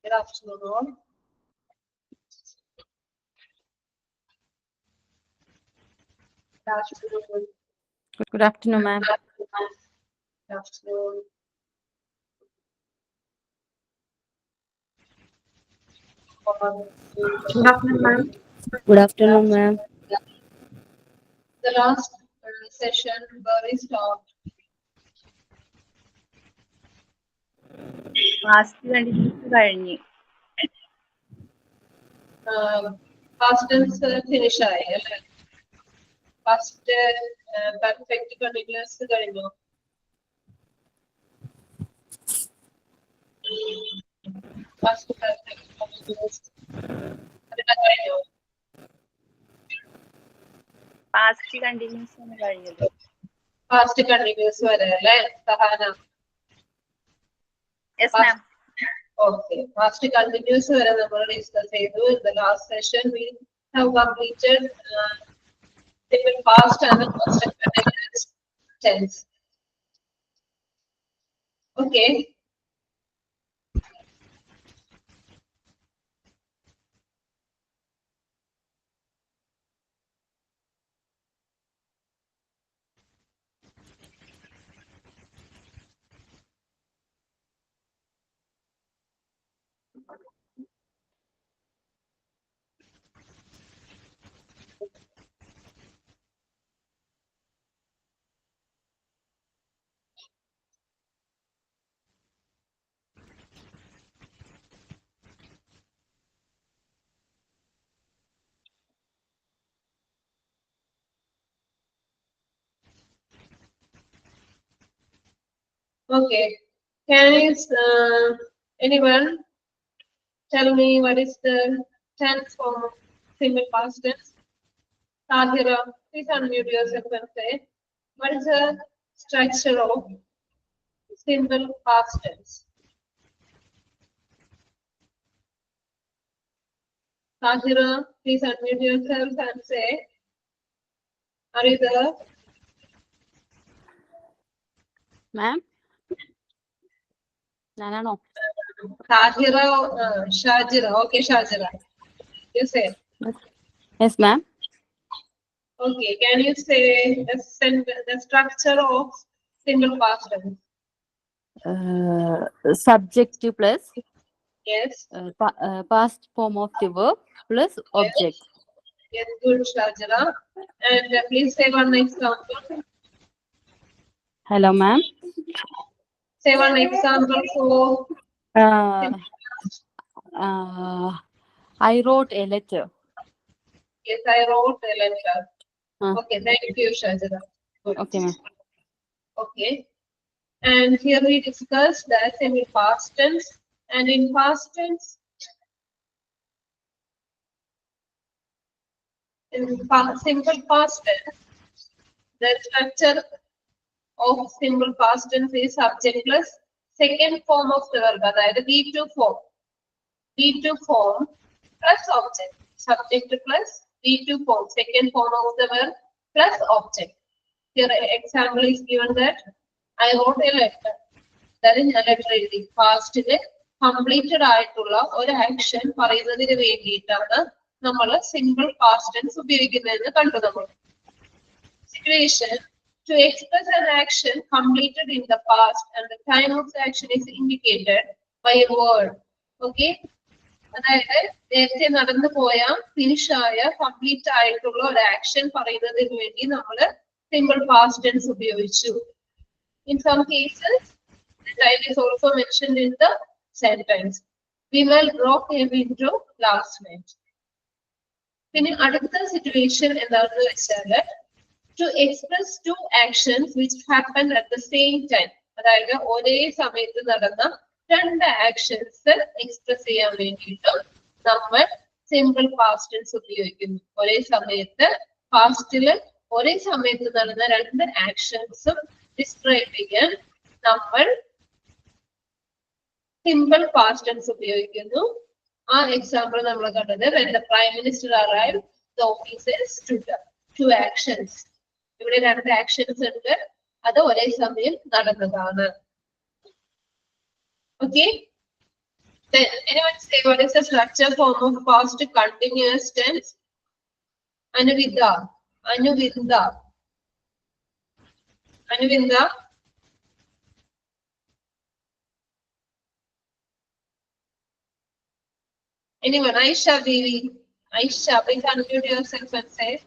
Good afternoon, all. Good afternoon. Good afternoon, ma'am. Good afternoon. Good afternoon, ma'am. Good afternoon, ma'am. The last session where we stopped. Past continuous കഴിഞ്ഞു. Past tense finish ആയി അല്ലേ? Past perfect continuous കഴിഞ്ഞു. Past perfect continuous അതെല്ലാം കഴിഞ്ഞു. Past continuous ആണ് കഴിഞ്ഞത്. Past continuous വരെ അല്ലേ? Sahana. Yes, ma'am. Okay. Past continuous വരെ നമ്മൾ ഡിസ്കസ് ചെയ്തു. In the last session we have completed simple past and past continuous tense. Okay. Okay. Can anyone tell me what is the tense form of simple past tense? Tahira, please unmute yourself and say, what is the structure of simple past tense? Tahira, please unmute yourself and say, are you there? Ma'am? ഞാനാണോ? Tahira, Shajira. Okay, Shajira. You say. Yes, ma'am. Okay, can you say the structure of simple past tense? Subject plus Yes. past form of the verb plus object. Yes, good, Shajara. And please say one example. Hello, ma'am. Say one example for. I wrote a letter. Yes, I wrote a letter. Okay, thank you, Shajara. Good. Okay, ma'am. Okay. And here we discussed that simple past tense. And in past tense, simple past tense, the structure of simple past tense is subject plus second form of the verb, അതായത് V2 form. V2 form plus object. Subject plus V2 form, second form of the verb plus object. Here example is given that I wrote a letter. That is letter എഴുതി. പാസ്റ്റില് completed ആയിട്ടുള്ള ഒരു action പറയുന്നതിന് വേണ്ടിയിട്ടാണ് നമ്മൾ simple past tense ഉപയോഗിക്കുന്നതെന്ന് കണ്ടു നമ്മൾ. Situation to express an action completed in the past and the time of the action is indicated by a word. Okay? അതായത് നേരത്തെ നടന്നു പോയ ഫിനിഷ് ആയ കംപ്ലീറ്റ് ആയിട്ടുള്ള ഒരു ആക്ഷൻ പറയുന്നതിന് വേണ്ടി നമ്മൾ സിമ്പിൾ പാസ്റ്റ് ടെൻസ് ഉപയോഗിച്ചു. In some cases, the time is also mentioned in the sentence. Vimal broke a window last night. പിന്നെ അടുത്ത സിറ്റുവേഷൻ എന്താണെന്ന് വെച്ചാല് to express two actions which happened at the same time. അതായത് ഒരേ സമയത്ത് നടന്ന രണ്ട് ആക്ഷൻസ് എക്സ്പ്രസ് ചെയ്യാൻ വേണ്ടിയിട്ട് നമ്മൾ സിമ്പിൾ പാസ്റ്റ് ടെൻസ് ഉപയോഗിക്കുന്നു. ഒരേ സമയത്ത് പാസ്റ്റില് ഒരേ സമയത്ത് നടന്ന രണ്ട് ആക്ഷൻസും ഡിസ്ക്രൈബ് ചെയ്യാൻ നമ്മൾ സിമ്പിൾ പാസ്റ്റ് ടെൻസ് ഉപയോഗിക്കുന്നു. ആ എക്സാമ്പിൾ നമ്മൾ കണ്ടത് when the prime minister arrived, the officers stood up. Two actions. ഇവിടെ രണ്ട് ആക്ഷൻസ് ഉണ്ട്, അത് ഒരേ സമയം നടന്നതാണ്. Okay, Then anyone say what is the structure form of past continuous tense? Anuvidha. Anuvidha. Anuvidha. Anyone? Aisha Devi. Aisha, please unmute yourself and say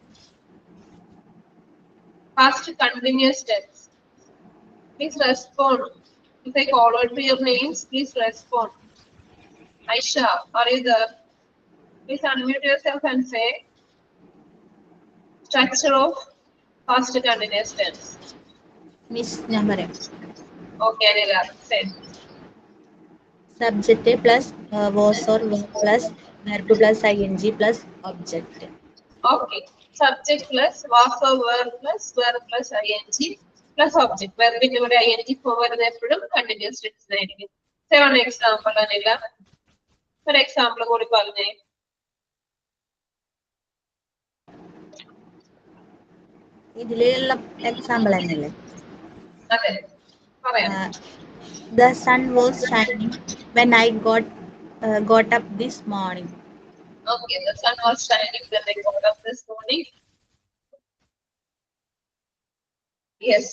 past continuous tense. Please respond. If I call out to your names, please respond. Aisha, are you there? Please unmute yourself and say structure of past continuous tense. Miss, ഞാൻ പറയാം. Okay, Anila, say. Subject plus was or were plus verb plus ing plus object. Okay. Subject plus was or were plus verb plus ing plus object. Verb in ഇവിടെ ing form വരുന്ന എപ്പോഴും continuous tense ആയിരിക്കും. Say one example, Anila. ഒരു example കൂടി പറഞ്ഞേ. ഇതിലുള്ള example തന്നെയല്ലേ? അതെ. പറയാം. The sun was shining when I got up this morning. Okay, the sun was shining when I got up this morning. Yes.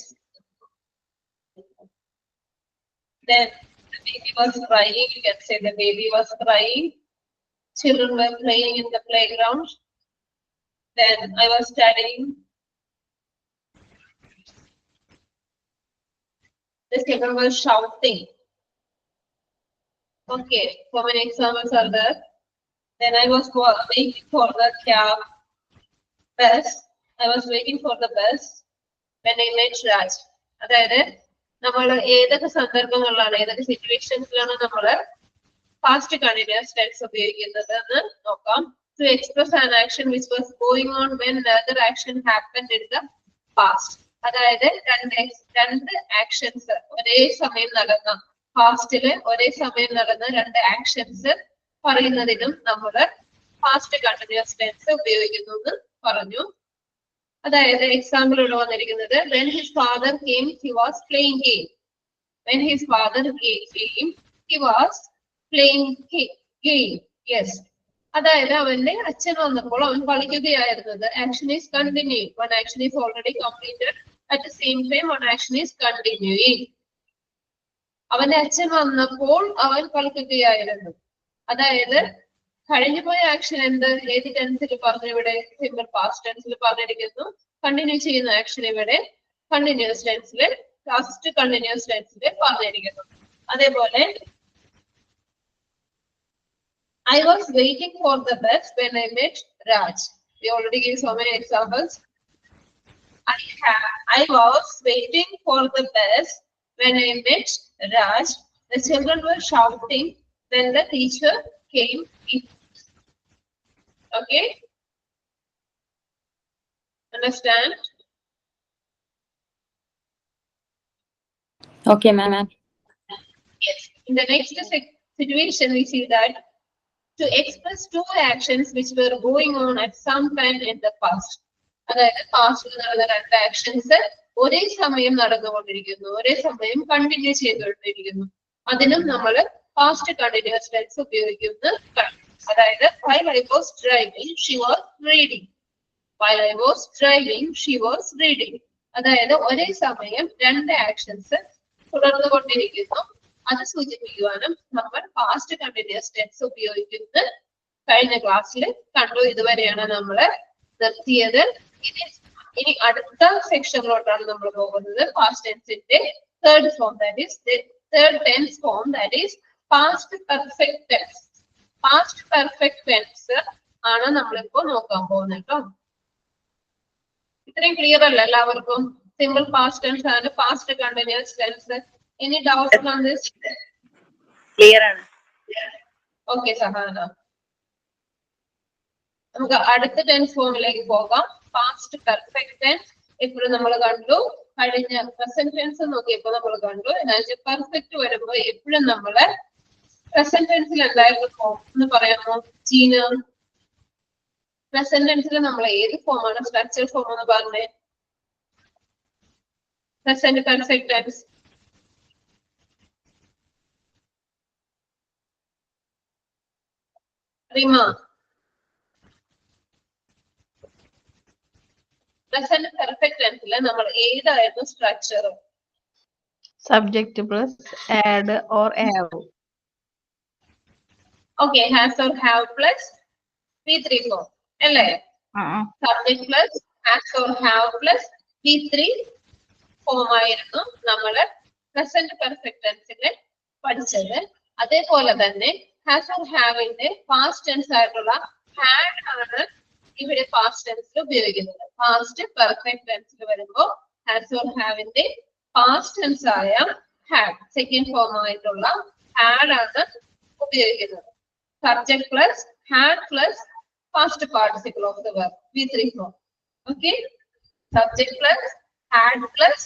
Then the baby was crying. You can say the baby was crying. Children were playing in the playground. Then I was studying. The children were shouting. Okay, so many examples are there. Then I was waiting for the cab bus. I was waiting for the bus when I met Raj. അതായത് നമ്മൾ ഏതൊക്കെ സന്ദർഭങ്ങളിലാണ് ഏതൊക്കെ സിറ്റുവേഷൻസിലാണ് നമ്മൾ past continuous tense ഉപയോഗിക്കുന്നത് എന്ന് നോക്കാം. To express an action which was going on when another action happened in the past. അതായത് രണ്ട് ആക്ഷൻസ് ഒരേ സമയം നടന്ന പാസ്റ്റില് ഒരേ സമയം നടന്ന രണ്ട് ആക്ഷൻസ് പറയുന്നതിനും നമ്മൾ പാസ്റ്റ് കണ്ടിന്യൂസ് ടെൻസ് ഉപയോഗിക്കുന്നു എന്ന് പറഞ്ഞു. അതായത് എക്സാമ്പിൾ ഇവിടെ വന്നിരിക്കുന്നത് when his father came he was playing game. When his father came he was playing game. Yes. അതായത് അവന്റെ അച്ഛൻ വന്നപ്പോൾ അവൻ കളിക്കുകയായിരുന്നത്. Action is continuing. One action is already completed. At the same time one action is continuing. അവന്റെ അച്ഛൻ വന്നപ്പോൾ അവൻ കളിക്കുകയായിരുന്നു. അതായത് കഴിഞ്ഞുപോയ ആക്ഷൻ എന്ത് ഏത് ടെൻസിൽ പറഞ്ഞു? ഇവിടെ സിമ്പിൾ പാസ്റ്റ് ടെൻസിൽ പറഞ്ഞിരിക്കുന്നു. കണ്ടിന്യൂ ചെയ്യുന്ന ആക്ഷൻ ഇവിടെ കണ്ടിന്യൂസ് ടെൻസിൽ പാസ്റ്റ് കണ്ടിന്യൂസ് ടെൻസിൽ പറഞ്ഞിരിക്കുന്നു. അതേപോലെ I was waiting for the bus when I met Raj. We already gave so many examples. I was waiting for the bus when I met Raj. The children were shouting when the teacher came in. Okay? Understand? Okay, ma'am. Yes. In the next situation, we see that to express two actions which were going on at some time in the past. അതായത് പാസ്റ്റിൽ നടന്ന രണ്ട് actions ഒരേ സമയം നടന്നുകൊണ്ടിരിക്കുന്നു, ഒരേ സമയം continue ചെയ്തുകൊണ്ടിരിക്കുന്നു. അതിനും നമ്മൾ പാസ്റ്റ് കണ്ടിന്യൂസ് ടെൻസ് ഉപയോഗിക്കുന്നു. അതായത് while I was driving, she was reading. While I was driving, she was reading. അതായത് ഒരേ സമയം രണ്ട് ആക്ഷൻസ് തുടർന്നുകൊണ്ടിരിക്കുന്നു. അത് സൂചിപ്പിക്കുവാനും നമ്മൾ പാസ്റ്റ് കണ്ടിന്യൂസ് ടെൻസ് ഉപയോഗിക്കുന്നത് കഴിഞ്ഞ ക്ലാസ്സിൽ കണ്ടു. ഇതുവരെയാണ് നമ്മൾ നിർത്തിയത്. ഇനി അടുത്ത സെക്ഷനിലോട്ടാണ് നമ്മൾ പോകുന്നത്. പാസ്റ്റ് ടെൻസിന്റെ third form, that is third tense form, that is past perfect tense. Past perfect tense ആണ് നമ്മളിപ്പോ നോക്കാൻ പോകുന്നത് കേട്ടോ. ഇത്രയും ക്ലിയർ അല്ല എല്ലാവർക്കും? സിമ്പിൾ പാസ്റ്റ് ടെൻസ് ആണ് past continuous tense. Any doubts on this? Clear ആണ്. Okay, Sahana. നമുക്ക് അടുത്ത ടെൻസ് ഫോമിലേക്ക് പോകാം. പാസ്റ്റ് പെർഫെക്റ്റ് ടെൻസ് ഇപ്പോഴും നമ്മൾ കണ്ടു. കഴിഞ്ഞ പ്രസന്റ് ടെൻസ് നോക്കിയപ്പോൾ നമ്മൾ കണ്ടു. എന്നാൽ പെർഫെക്റ്റ് വരുമ്പോൾ എപ്പോഴും നമ്മള് പ്രസന്റ് ടെൻസിൽ എന്തായിരുന്നു ഫോം എന്ന് പറയാമോ ജീന? പ്രസന്റ് ടെൻസിൽ നമ്മൾ ഏത് ഫോമാണ് സ്ട്രക്ചർ ഫോം എന്ന് പറഞ്ഞേ? Present perfect tense Rima. Present perfect tense നമ്മൾ ഏതായിരുന്നു structure? Subject plus add or have. Okay, has or have plus V3 form. അല്ലേ? Subject plus has or have plus V3 form ആയിരുന്നു നമ്മള് present perfect tense പഠിച്ചത്. അതേപോലെ തന്നെ has or have ന്റെ past tense ആയിട്ടുള്ള had ആണ് ഇവിടെ past tense ഉപയോഗിക്കുന്നത്. Past perfect tense വരുമ്പോൾ has or have ന്റെ past tense ആയ had second form ആയിട്ടുള്ള had ആണ് ഉപയോഗിക്കുന്നത്. Subject plus had plus past participle of the verb V3 form. Okay, subject plus had plus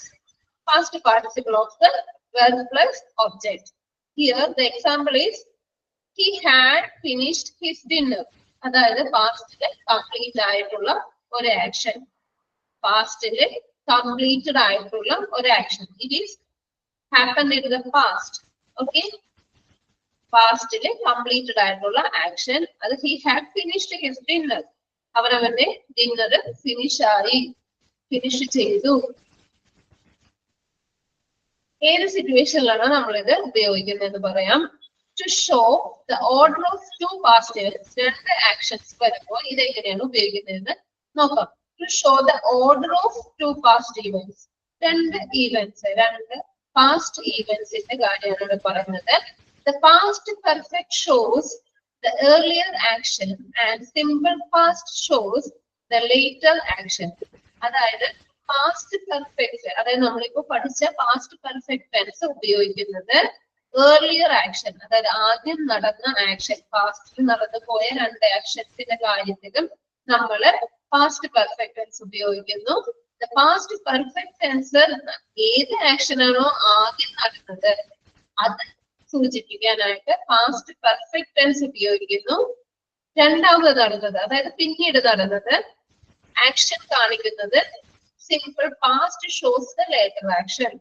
past participle of the verb plus object. Here the example is he had finished his dinner. അതായത് പാസ്റ്റില് complete ആയിട്ടുള്ള ഒരു action. പാസ്റ്റില് completed ആയിട്ടുള്ള ഒരു action. It is happened in the past. Okay, പാസ്റ്റില് completed ആയിട്ടുള്ള action. അത് he had finished his dinner. അവനവന്റെ dinner finish ചെയ്തു. ഏത് സിറ്റുവേഷനിലാണ് നമ്മളിത് ഉപയോഗിക്കുന്നതെന്ന് പറയാം. To show the order of two past events. രണ്ട് ആക്ഷൻസ് വരുമ്പോൾ ഇതെങ്ങനെയാണ് ഉപയോഗിക്കുന്നതെന്ന് നോക്കാം. To show the order of two past events. രണ്ട് past eventsന്റെ കാര്യമാണ് ഇവിടെ പറയുന്നത്. The past perfect shows the earlier action and simple past shows the later action. അതായത് പാസ്റ്റ് പെർഫെക്റ്റ്, അതായത് നമ്മളിപ്പോ പഠിച്ച പാസ്റ്റ് പെർഫെക്റ്റ് ടെൻസ് ഉപയോഗിക്കുന്നത് ഏർലിയർ ആക്ഷൻ, അതായത് ആദ്യം നടന്ന ആക്ഷൻ, പാസ്റ്റിൽ നടന്നു പോയ രണ്ട് ആക്ഷൻസിന്റെ കാര്യത്തിലും നമ്മൾ പാസ്റ്റ് പെർഫെക്റ്റ് ടെൻസ് ഉപയോഗിക്കുന്നു. പാസ്റ്റ് പെർഫെക്റ്റ് ടെൻസ് ഏത് ആക്ഷൻ ആണോ ആദ്യം നടന്നത് അത് സൂചിപ്പിക്കാനായിട്ട് പാസ്റ്റ് പെർഫെക്റ്റ് ടെൻസ് ഉപയോഗിക്കുന്നു. രണ്ടാമത് നടന്നത്, അതായത് പിന്നീട് നടന്നത് ആക്ഷൻ കാണിക്കുന്നത് simple past shows the later action.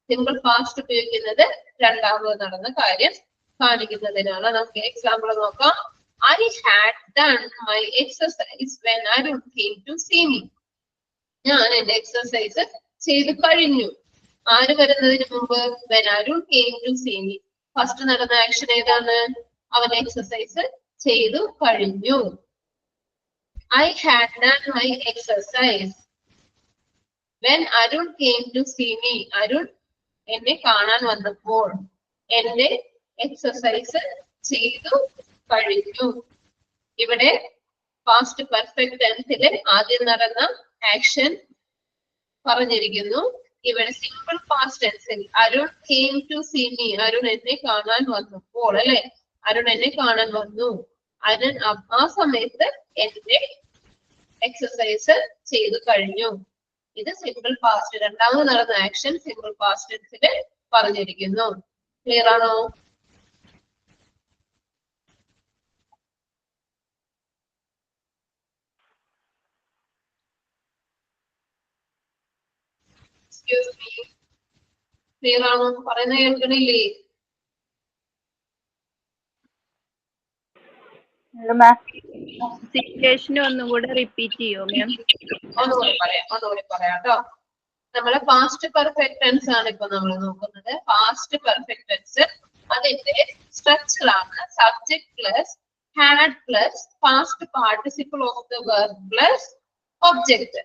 Simple past ഉപയോഗിക്കുന്നത് രണ്ടാമത് നടന്ന കാര്യം കാണിക്കുന്നതിനാണ്. നമുക്ക് എക്സാമ്പിൾ നോക്കാം. I had done my exercise when Arun came to see me. ഞാൻ എന്റെ എക്സർസൈസ് ചെയ്ത് കഴിഞ്ഞു. ആര് വരുന്നതിന് മുമ്പ്? when Arun came to see me. First നടന്ന ആക്ഷൻ ഏതാണ്? അവൻ എക്സർസൈസ് ചെയ്തു കഴിഞ്ഞു. I had done my exercise when Arun came to see me. Arun എന്നെ കാണാൻ വന്നപ്പോൾ എന്റെ എക്സർസൈസ് ചെയ്തു കഴിഞ്ഞു. ഇവിടെ പാസ്റ്റ് പെർഫെക്റ്റ് ടെൻസിലെ ആദ്യം നടന്ന ആക്ഷൻ പറഞ്ഞിരിക്കുന്നു. ഇവിടെ സിമ്പിൾ പാസ്റ്റ് ടെൻസിൽ Arun came to see me. Arun എന്നെ കാണാൻ വന്നപ്പോൾ, അല്ലെ? അരുൺ എന്നെ കാണാൻ വന്നു. അരുൺ ആ സമയത്ത് എന്റെ എക്സർസൈസ് ചെയ്തു കഴിഞ്ഞു. ഇത് സിമ്പിൾ പാസ്റ്റ്, രണ്ടാമത് നടന്ന ആക്ഷൻ സിമ്പിൾ പാസ്റ്റ് ടെൻസിൽ പറഞ്ഞിരിക്കുന്നു. ക്ലിയർ ആണോ? എക്സ്ക്യൂസ് മീ, ക്ലിയർ ആണോ? പറയുന്നത് കേൾക്കണില്ലേ? സിറ്റുവേഷൻ ഒന്നും കൂടെ റിപ്പീറ്റ് ചെയ്യോ മാം? ഒന്നുകൂടി പറയാം കേട്ടോ. നമ്മളെ പാസ്റ്റ് പെർഫെക്റ്റ് ടെൻസ് ആണ് ഇപ്പൊ നമ്മൾ നോക്കുന്നത്. പാസ്റ്റ് പെർഫെക്റ്റ് ടെൻസ് അതിന്റെ സ്ട്രക്ചർ ആണ് subject plus had plus past participle of the verb plus object.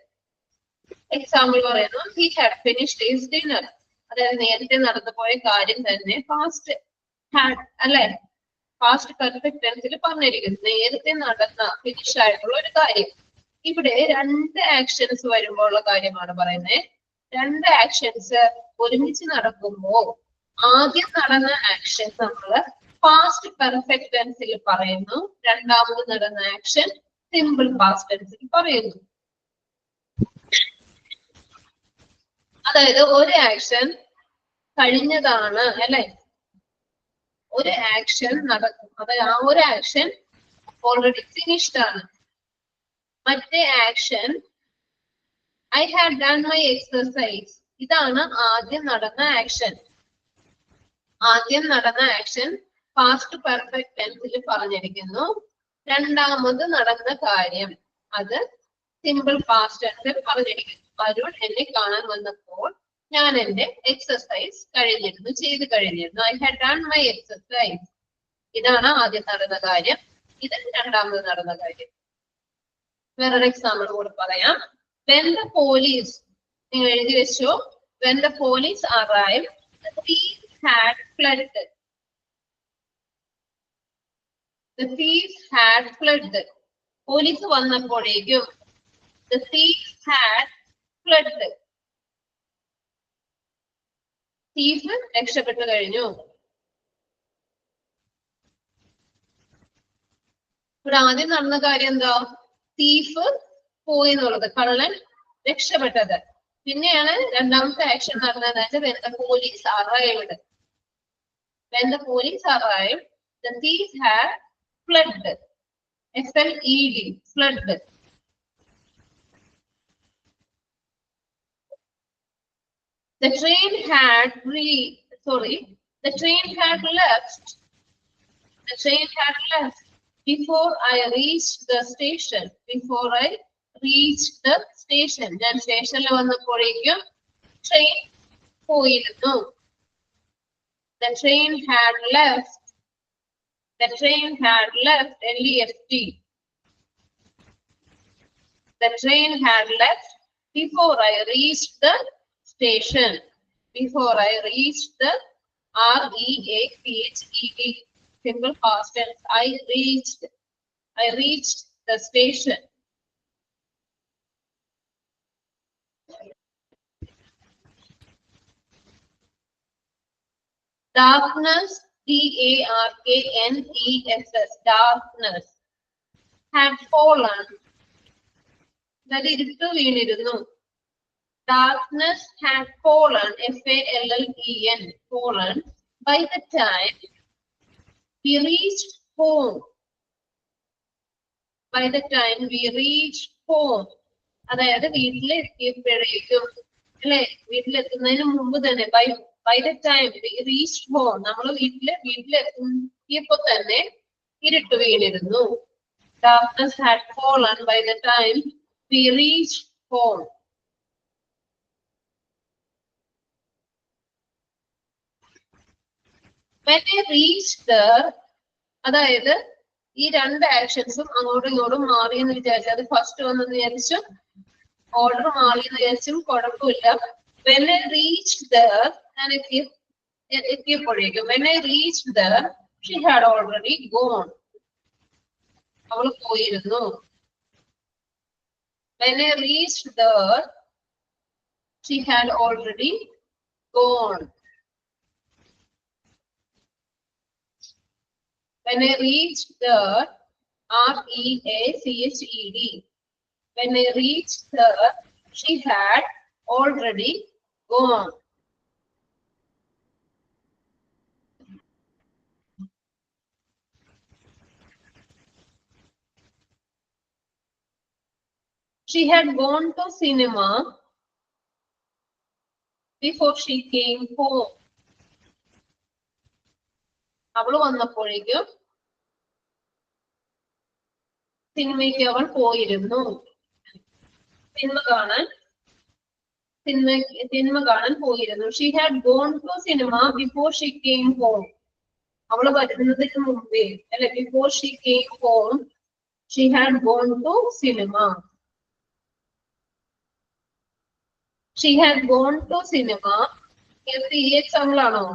Example പറയുന്നു, he had finished his dinner. അതായത് നേരത്തെ നടന്നു പോയ കാര്യം തന്നെ പാസ്റ്റ് ഹാഡ്, അല്ലെ? പാസ്റ്റ് പെർഫെക്റ്റ് ടെൻസിൽ പറഞ്ഞിരിക്കുന്നു. നേരത്തെ നടന്ന ഫിനിഷ് ആയിട്ടുള്ള ഒരു കാര്യം. ഇവിടെ രണ്ട് ആക്ഷൻസ് വരുമ്പോൾ ഉള്ള കാര്യമാണ് പറയുന്നത്. രണ്ട് ആക്ഷൻസ് ഒരുമിച്ച് നടക്കുമ്പോൾ ആദ്യം നടന്ന ആക്ഷൻ നമ്മള് പാസ്റ്റ് പെർഫെക്റ്റ് ടെൻസിൽ പറയുന്നു. രണ്ടാമത് നടന്ന ആക്ഷൻ സിമ്പിൾ പാസ്റ്റ് ടെൻസിൽ പറയുന്നു. അതായത് ഒരു ആക്ഷൻ കഴിഞ്ഞതാണ്, അല്ലെ? ഒരു ആക്ഷൻ നടക്കും, അതായത് ആ ഒരു ആക്ഷൻ ഓൾറെഡി ഫിനിഷ്ഡ് ആണ്. മറ്റേ action I had done my exercise. ഇതാണ് ആദ്യം നടന്ന ആക്ഷൻ. ആദ്യം നടന്ന ആക്ഷൻ പാസ്റ്റ് പെർഫെക്റ്റ് ടെൻസിൽ പറഞ്ഞിരിക്കുന്നു. രണ്ടാമത് നടന്ന കാര്യം അത് സിമ്പിൾ പാസ്റ്റ് ടെൻസിൽ പറഞ്ഞിരിക്കുന്നു. അരുൺ എന്നെ കാണാൻ വന്നപ്പോൾ ഞാൻ എന്റെ എക്സസൈസ് ചെയ്ത് കഴിഞ്ഞിരുന്നു. I had done my exercise. ഇതാണ് ആദ്യം നടന്ന കാര്യം. ഇത് രണ്ടാമത് നടന്ന കാര്യം. വേറൊരു എക്സാമ്പിൾ കൂടെ പറയാം. When the police, നിങ്ങൾ എഴുതി വെച്ചോ, when the police arrived, the thieves had fled. The thieves had fled. Police വന്നപ്പോഴേക്കും the thieves had fled. Thief രക്ഷപ്പെട്ടു കഴിഞ്ഞു. ഇവിടെ ആദ്യം നടന്ന കാര്യം എന്താ? തീഫ് പോയി എന്നുള്ളത്, കള്ളൻ രക്ഷപ്പെട്ടത്. പിന്നെയാണ് രണ്ടാമത്തെ ആക്ഷൻ നടന്നത്. when the police arrived. When the police arrived, the thieves had fled. F-L-E-D, fled. The train had the train had left. The train had left before I reached the station. Before I reached the station. ഞാൻ സ്റ്റേഷനിൽ വന്നപ്പോഴേക്കും train പോയിരുന്നു. The train had left. The train had left. L-E-F-T. The train had left before I reached the station. Before I reached the R-E-A-C-H-E-D. Simple past tense. I reached the station. Darkness, D-A-R-K-N-E-S-S, darkness had fallen. That ഇരുട്ട് വീണിരുന്നു. Darkness had fallen, F-A-L-L-E-N, fallen, by the time we reached home. By the time we reached home. അതായത് വീട്ടിലെത്തിയപ്പോഴേക്കും, അല്ലെ, വീട്ടിലെത്തുന്നതിന് മുമ്പ് തന്നെ, by the time we reached home, നമ്മൾ വീട്ടിലെത്തിയപ്പോ തന്നെ ഇരുട്ട് വീണിരുന്നു. Darkness had fallen by the time we reached home. When I reached there, അതായത് ഈ രണ്ട് ആക്ഷൻസും അങ്ങോട്ടും ഇങ്ങോട്ടും മാറിയെന്ന് വിചാരിച്ചു. അത് ഫസ്റ്റ് വന്നെന്ന് വിചാരിച്ചു, ഓർഡർ മാറിയെന്ന് വിചാരിച്ചും കുഴപ്പമില്ല. When I reached there, ഞാൻ എത്തിയപ്പോഴേക്കും, when I reached there, she had already gone. അവൾ പോയിരുന്നു. When I reached there, she had already gone. When I reached there, R-E-A-C-H-E-D. When I reached there, she had already gone. She had gone to cinema before she came home. അവൾ വന്നപ്പോഴേക്കും സിനിമയ്ക്ക് അവൾ പോയിരുന്നു. Cinema കാണാൻ പോയിരുന്നു. She had gone to cinema before she came home. അവൾ വരുന്നതിന് മുമ്പേ, അല്ലെ, before she came home, she had gone to cinema. She had gone to cinema. ഇത് ഈ എക്സാമ്പിൾ ആണോ?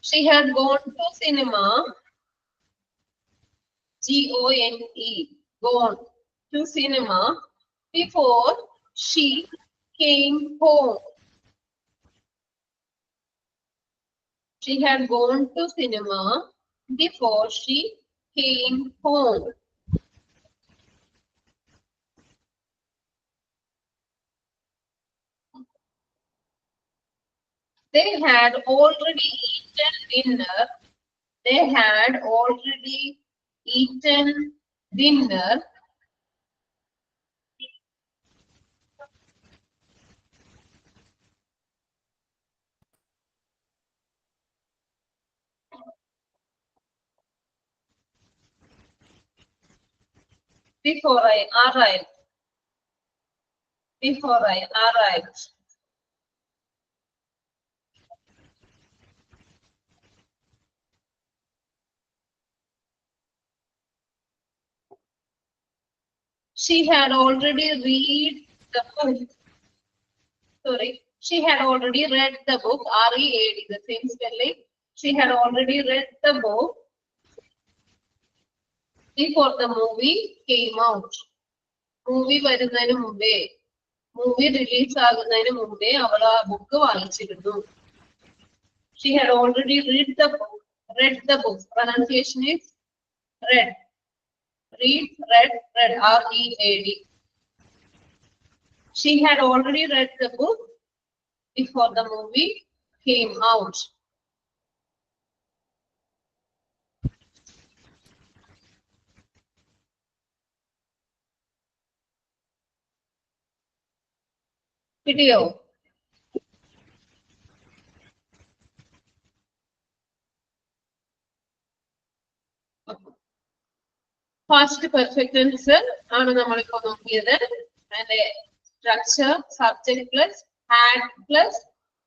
She had gone to cinema, G-O-N-E, gone to cinema before she came home. She had gone to cinema before she came home. They had already eaten dinner. They had already eaten dinner. Before I arrived. Before I arrived. She had already read the book. Sorry, she had already read the book. R-E-A-D, the same spelling. She had already read the book before the movie came out. Movie വരുന്നതിന് മുമ്പേ, movie release ആകുന്നതിന് മുമ്പേ അവൾ ആ book വായിച്ചിരുന്നു. She had already read the book. Read the book. Pronunciation is read. Read, read, read. R-E-A-D. She had already read the book before the movie came out. Video. Past perfect tense ആണ് നമ്മളിപ്പോ നോക്കിയത്. അതിന്റെ structure, subject plus had plus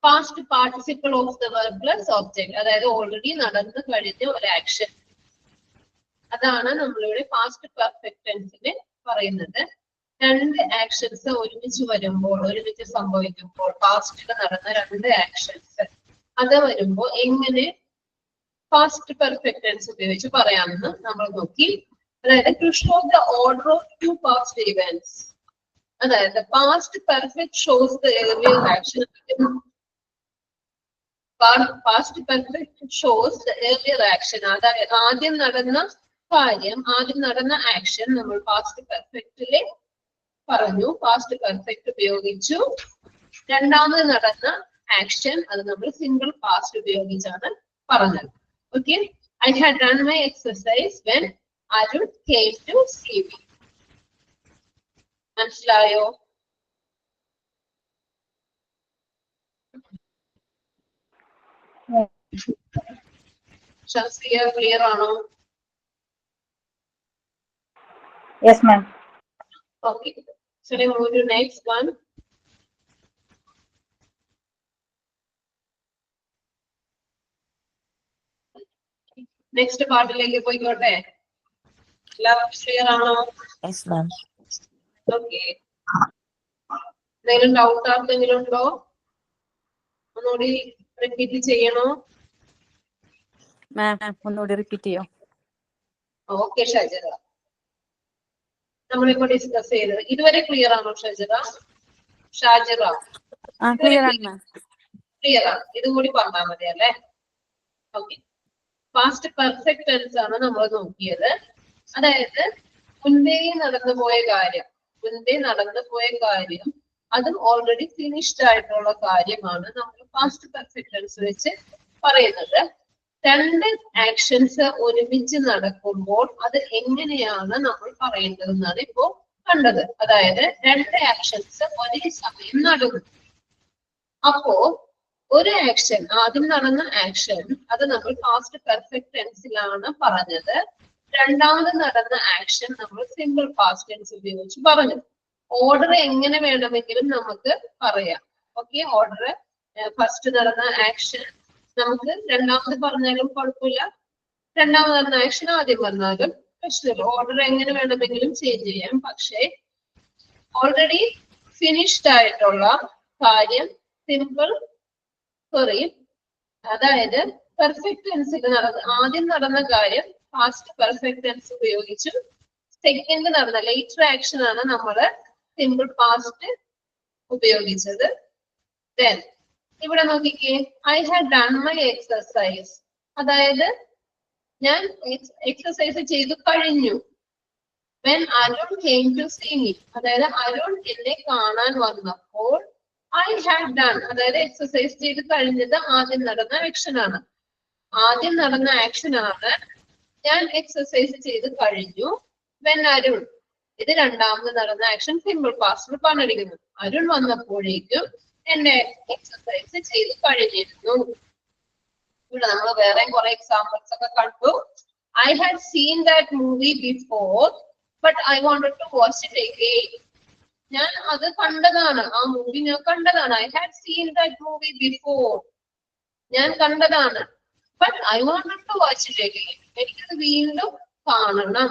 past participle of the verb plus object. അതായത് already നടന്നു കഴിഞ്ഞ ഒരു action. അതാണ് നമ്മളിവിടെ past perfect tense പറയുന്നത്. രണ്ട് ആക്ഷൻസ് ഒരുമിച്ച് വരുമ്പോൾ, ഒരുമിച്ച് സംഭവിക്കുമ്പോൾ, പാസ്റ്റിൽ നടന്ന രണ്ട് ആക്ഷൻസ് അത് വരുമ്പോൾ എങ്ങനെ പാസ്റ്റ് പെർഫെക്റ്റ് ടെൻസ് ഉപയോഗിച്ച് പറയാമെന്ന് നമ്മൾ നോക്കി. അതായത് to show the order of two past events. അതായത് past perfect shows the earlier action. Past perfect shows the earlier action. അതായത് ആദ്യം നടന്ന കാര്യം, ആദ്യം നടന്ന ആക്ഷൻ നമ്മൾ പാസ്റ്റ് പെർഫെക്റ്റില് പറഞ്ഞു, പാസ്റ്റ് പെർഫെക്റ്റ് ഉപയോഗിച്ചു. രണ്ടാമത് നടന്ന ആക്ഷൻ അത് നമ്മൾ സിംഗിൾ പാസ്റ്റ് ഉപയോഗിച്ചാണ് പറഞ്ഞത്. Okay, I had done my exercise when Arun came to see me. മനസ്സിലായോ? ഷംസിയ ക്ലിയർ ആണോ? Yes, ma'am. Okay, so we move to next one. Next പാർട്ടിലേക്ക് പോയിക്കോട്ടെ. എല്ലാവർക്കും ക്ലിയർ ആണോ? Yes, ma'am. ഓക്കെ, എന്തെങ്കിലും ഡൗട്ട് ആർക്കെങ്കിലും ഉണ്ടോ? ഒന്നുകൂടി റിപ്പീറ്റ് ചെയ്യണോ? മാം ഒന്നുകൂടി റിപ്പീറ്റ് ചെയ്യോ? ഓക്കെ ഷജറ, നമ്മളിപ്പോ ഡിസ്കസ് ചെയ്തത് ഇതുവരെ ക്ലിയർ ആണോ ഷജറ? ഷാജിറ ക്ലിയർ ആണ് മാം. ക്ലിയർ ആണ്, ഇതും കൂടി പറഞ്ഞാൽ മതി അല്ലേ? ഓക്കെ, പാസ്റ്റ് പെർഫെക്റ്റ് ടെൻസ് ആണ് നമ്മൾ നോക്കിയത്. അതായത് മുൻപേ നടന്നു പോയ കാര്യം, മുൻപേ നടന്നു പോയ കാര്യം അതും ഓൾറെഡി ഫിനിഷ്ഡ് ആയിട്ടുള്ള കാര്യമാണ് നമ്മൾ പാസ്റ്റ് പെർഫെക്റ്റ് ടെൻസ് വെച്ച് പറയുന്നത്. രണ്ട് ആക്ഷൻസ് ഒരുമിച്ച് നടക്കുമ്പോൾ അത് എങ്ങനെയാണ് നമ്മൾ പറയേണ്ടതെന്നാണ് ഇപ്പോ കണ്ടത്. അതായത് രണ്ട് ആക്ഷൻസ് ഒരേ സമയം നടന്നു. അപ്പോ ഒരു ആക്ഷൻ, ആദ്യം നടന്ന ആക്ഷൻ അത് നമ്മൾ പാസ്റ്റ് പെർഫെക്റ്റ് ടെൻസിലാണ് പറഞ്ഞത്. രണ്ടാമത് നടന്ന ആക്ഷൻ നമ്മൾ സിംഗിൾ പാസ്റ്റ് ടെൻസ് ഉപയോഗിച്ച് പറഞ്ഞു. ഓർഡർ എങ്ങനെ വേണമെങ്കിലും നമുക്ക് പറയാം. ഓക്കെ, ഓർഡർ ഫസ്റ്റ് നടന്ന ആക്ഷൻ നമുക്ക് രണ്ടാമത് പറഞ്ഞാലും കുഴപ്പമില്ല, രണ്ടാമത് നടന്ന ആക്ഷൻ ആദ്യം പറഞ്ഞാലും പ്രശ്നമില്ല. ഓർഡർ എങ്ങനെ വേണമെങ്കിലും ചേഞ്ച് ചെയ്യാം. പക്ഷേ ഓൾറെഡി ഫിനിഷ്ഡ് ആയിട്ടുള്ള കാര്യം സിമ്പിൾ അതായത് പെർഫെക്റ്റ് ടെൻസിൽ ആദ്യം നടന്ന കാര്യം പാസ്റ്റ് പെർഫെക്റ്റ് ടെൻസ് ഉപയോഗിച്ചു. സെക്കൻഡ് നടന്ന ലേറ്റർ ആക്ഷൻ ആണ് നമ്മള് സിമ്പിൾ പാസ്റ്റ് ഉപയോഗിച്ചത്. ദെൻ ഇവിടെ നോക്കിക്കേ, I had done my exercise. അതായത് ഞാൻ എക്സസൈസ് ചെയ്തു കഴിഞ്ഞു. When Arun came to see me, അതായത് അരുൺ എന്നെ കാണാൻ വന്നപ്പോൾ ഐ ഹാഡ് ഡൺ, അതായത് എക്സസൈസ് ചെയ്ത് കഴിഞ്ഞത് ആദ്യം നടന്ന ആക്ഷൻ ആണ്. ആദ്യം നടന്ന ആക്ഷൻ ആണ് ഞാൻ എക്സസൈസ് ചെയ്ത് കഴിഞ്ഞു. വെൻ അരുൺ, ഇത് രണ്ടാമത് നടന്ന ആക്ഷൻ സിമ്പിൾ പാസ്റ്റിൽ പറഞ്ഞിരിക്കുന്നു. അരുൺ വന്നപ്പോഴേക്കും എന്നെ എക്സസൈസ് ചെയ്ത് കഴിഞ്ഞിരുന്നു. ഇവിടെ നമ്മൾ വേറെ കുറെ എക്സാമ്പിൾസ് ഒക്കെ കണ്ടു. I had seen that movie before but I wanted to watch it again. ഞാൻ അത് കണ്ടതാണ്, ആ മൂവി ഞാൻ കണ്ടതാണ്. I had seen that movie before. ഞാൻ കണ്ടതാണ്. But I wanted to watch it again. എനിക്കത് വീണ്ടും കാണണം.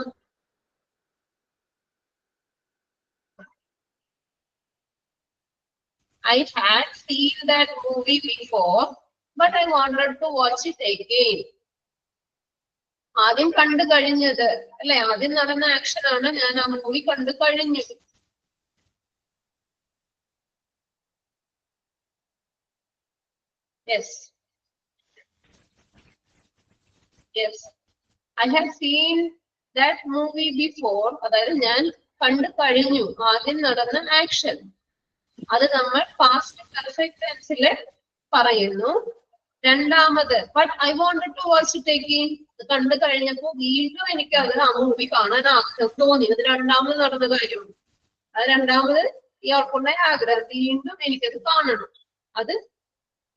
I had seen that movie before, but I wanted to watch it again. ആദ്യം കണ്ടു കഴിഞ്ഞത് അല്ലെ, ആദ്യം നടന്ന ആക്ഷൻ ആണ്, ഞാൻ ആ മൂവി കണ്ടു കഴിഞ്ഞു. Yes. Yes. I have seen that movie before. അതായത് ഞാൻ കണ്ടു കഴിഞ്ഞു ആദ്യം നടന്ന ആക്ഷൻ. അത് നമ്മൾ പാസ്റ്റ് പെർഫെക്റ്റ് ടെൻസിൽ പറയുന്നു. രണ്ടാമത് but I wanted to watch it again. കണ്ടു കഴിഞ്ഞപ്പോൾ വീണ്ടും എനിക്ക് അത് ആ മൂവി കാണാൻ ആഗ്രഹം തോന്നി. അത് രണ്ടാമത് നടന്ന കാര്യമാണ്. അത് രണ്ടാമത് ഇയാൾക്കുണ്ടായ ആഗ്രഹം, വീണ്ടും എനിക്കത് കാണണം. അത്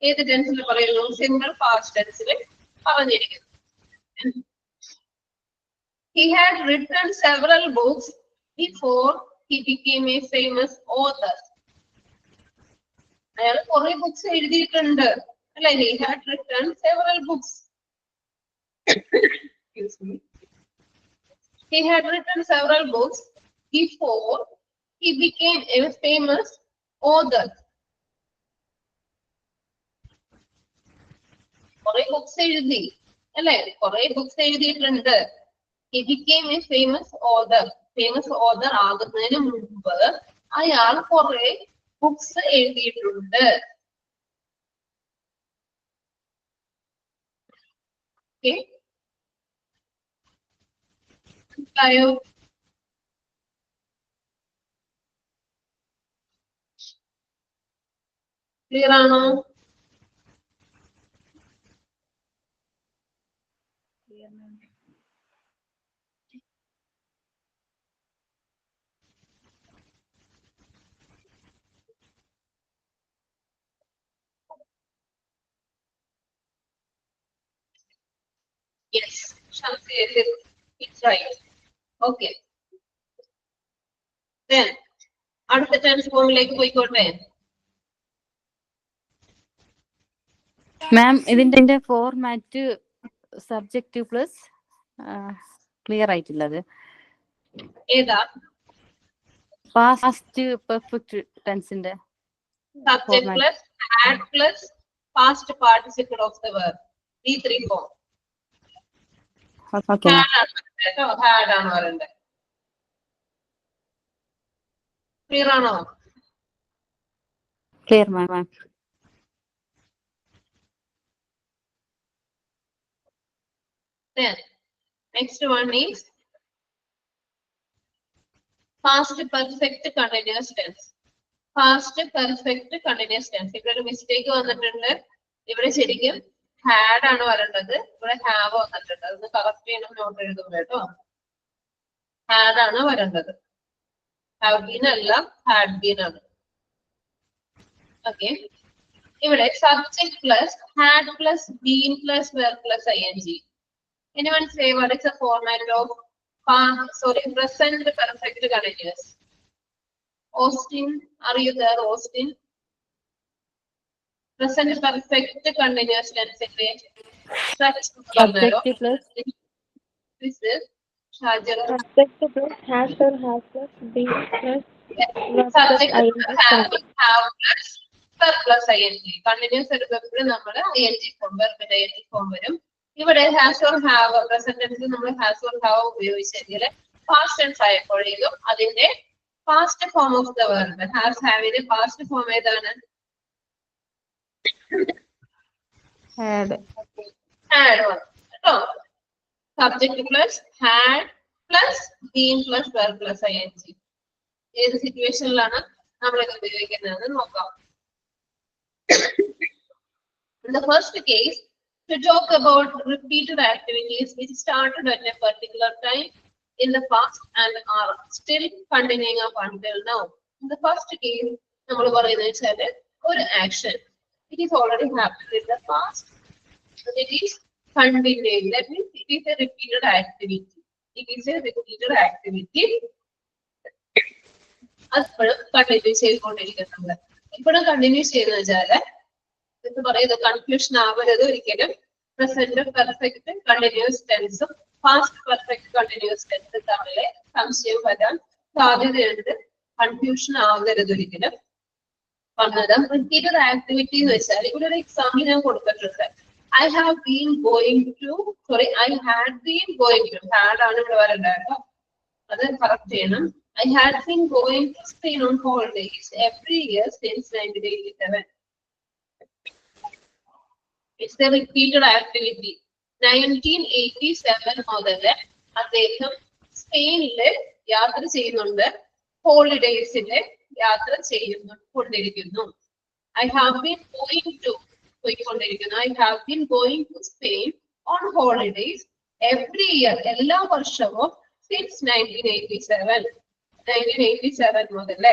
ഏത് ടെൻസിൽ പറയുന്നു? സിമ്പിൾ പാസ്റ്റ് ടെൻസിൽ പറഞ്ഞിരിക്കുന്നു. He had written several books before he became a famous author. അയാൾ കുറെ ബുക്സ് എഴുതിയിട്ടുണ്ട് അല്ലെ. He had written several books. Excuse me. He had written several books before he became a famous author. കുറെ books എഴുതി അല്ലെ, കുറെ books എഴുതിയിട്ടുണ്ട്. He became a famous author. Famous author ആകുന്നതിന് മുമ്പ് അയാൾ കുറെ ബുക്സ് എഴുതിയിട്ടുണ്ട്. Okay. മനസ്സിലായോ? ക്ലിയർ ആണോ? Yes, Shamsi, it's right. Okay. Then, അടുത്ത ടെൻസ് ഫോമിലേക്ക് പോയിക്കോട്ടെ. മാം ഇതിന്റെ ഫോർമാറ്റ് സബ്ജക്റ്റ് പ്ലസ് ക്ലിയർ ആയിട്ടില്ല. അത് ഏതാ? പാസ്റ്റ് പെർഫെക്റ്റ് ടെൻസിന്റെ Subject plus, had plus, past participle of the verb. ഈ three form. Okay ma'am. Had ആണ് വരണ്ടത്. ക്ലിയർ ആണോ? Clear ma'am. Then, next one is past perfect continuous tense. Past perfect continuous tense. ഇവിടെ ഒരു mistake വന്നിട്ടുണ്ട്. ഇവിടെ ശരിക്കും had ആണ് വരേണ്ടത്, ഇവിടെ have വന്നിട്ടുണ്ട്. അതൊന്ന് കറക്റ്റ് ചെയ്യണം, നോട്ട് എഴുതുമ്പോൾ കേട്ടോ. had ആണ് വരേണ്ടത്, have been അല്ല, had been ആണ്. Okay. ഇവിടെ subject plus, had plus, been plus, were plus ing. Anyone say what is the format of present perfect continuous? Austin, are you there, Austin? Present perfect continuous tense. Subject plus This is Shajara. Subject plus has or has plus be plus verb plus Subject ing have plus verb plus ing. Continuous verb നമ്മൾ ing form, verb ing form വരും. ഇവിടെ has or have present ടെൻസിൽ നമ്മൾ has or have ഉപയോഗിച്ചെങ്കിൽ past tense ആയപ്പോഴേക്കും അതിന്റെ past form of the verb has ഹാവിന്റെ past form ഏതാണ്? had, ഹാഡ് കേട്ടോ. Subject plus had plus been plus verb plus ing. ഏത് സിറ്റുവേഷനിലാണ് നമ്മൾ ഇത് ഉപയോഗിക്കുന്നതെന്ന് നോക്കാം. In the first case, to talk about repeated activities which started at a particular time in the past and are still continuing up until now. In the first case, നമ്മൾ പറയുന്നത് വെച്ചാൽ ഒരു action, it is already happened in the past and it is continuing. That means it is a repeated activity. It is a repeated activity. അപ്പോഴും continue ചെയ്തുകൊണ്ടിരിക്കുന്നുണ്ട്. ഇപ്പോഴും continue ചെയ്യുന്ന വെച്ചാല് ഇത് പറയുന്നത് കൺഫ്യൂഷൻ ആവരുത് ഒരിക്കലും. പ്രസന്റ് പെർഫെക്റ്റ് കണ്ടിന്യൂസ് ടെൻസും പാസ്റ്റ് പെർഫെക്റ്റ് കണ്ടിന്യൂസ് ടെൻസും തമ്മിൽ സംശയം വരാൻ സാധ്യതയുണ്ട്. കൺഫ്യൂഷൻ ആകരുത് ഒരിക്കലും. പകരം റിപ്പീറ്റഡ് ആക്ടിവിറ്റി എന്ന് വെച്ചാൽ ഇവിടെ ഒരു എക്സാമ്പിൾ ഞാൻ കൊടുത്തിട്ടുണ്ട്. I have been going to, sorry, I had been going to, had ആണ് ഇവിടെ വരേണ്ടത്. അത് കറക്റ്റ് ചെയ്യണം. I had been going to Spain on holidays every year since 1987. It's a repeated activity. 1987 മുതൽ അദ്ദേഹം സ്പെയിനില് യാത്ര ചെയ്യുന്നുണ്ട്. ഹോളിഡേയ്സില് യാത്ര കൊണ്ടിരിക്കുന്നു. I have been going to പോയിക്കൊണ്ടിരിക്കുന്നു. I have been going to Spain on holidays every year. എല്ലാ വർഷവും since 1987. 1987 മുതൽ.